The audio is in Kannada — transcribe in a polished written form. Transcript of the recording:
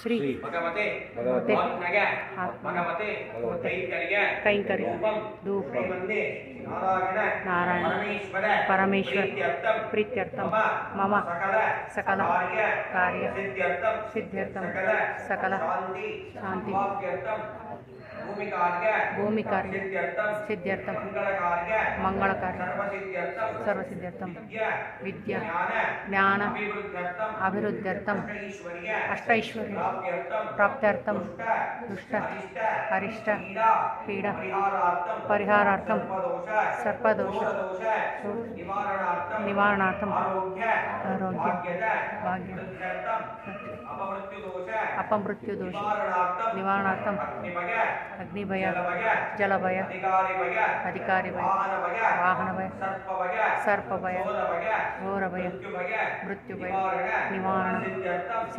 ಶ್ರೀ ಭಗವತೆ ಭಗವತೆ ಆತ್ಮಗೆ ಭಗವತೆ ಕೈಂಕರ್ಯ ಧೂಪ ಶ್ರೀಮಂದೆ ನಾರಾಯಣ ಪರಮೇಶ್ವರ ಪ್ರೀತ್ಯರ್ಥಂ ಮಮ ಸಕಲ ಕಾರ್ಯ ಸಿದ್ಧ್ಯರ್ಥಂ ಸಕಲ ಶಾಂತಿ ಭೂಮಿ ಕಾರ್ಯ ಸಿದ್ಧ್ಯರ್ಥಂ ಮಂಗಳ ಕಾರ್ಯ ಸರ್ವಸಿದ್ಧ್ಯರ್ಥಂ ವಿದ್ಯಾ ಜ್ಞಾನ ಅಭಿವೃದ್ಧ್ಯರ್ಥಂ ಅಷ್ಟೈಶ್ವರ್ಯ ಪ್ರಾಪ್ತ್ಯರ್ಥಂ ದುಷ್ಟ ಅರಿಷ್ಟ ಪೀಡಾ ಪರಿಹಾರಾರ್ಥಂ ಸರ್ಪದೋಷ ನಿವಾರಣಾರ್ಥಂ ಆರೋಗ್ಯ ಭಾಗ್ಯ ಅಪಮೃತ್ಯುದೋಷ ನಿವಾರಣಾರ್ಥಂ ಅಗ್ನಿಭಯ ಜಲಭಯ ಅಧಿಕಾರಿ ಭಯ ವಾಹನ ಭಯ ಸರ್ಪ ಭಯ ಘೋರ ಭಯ ಮೃತ್ಯು ಭಯ ನಿವಾರಣ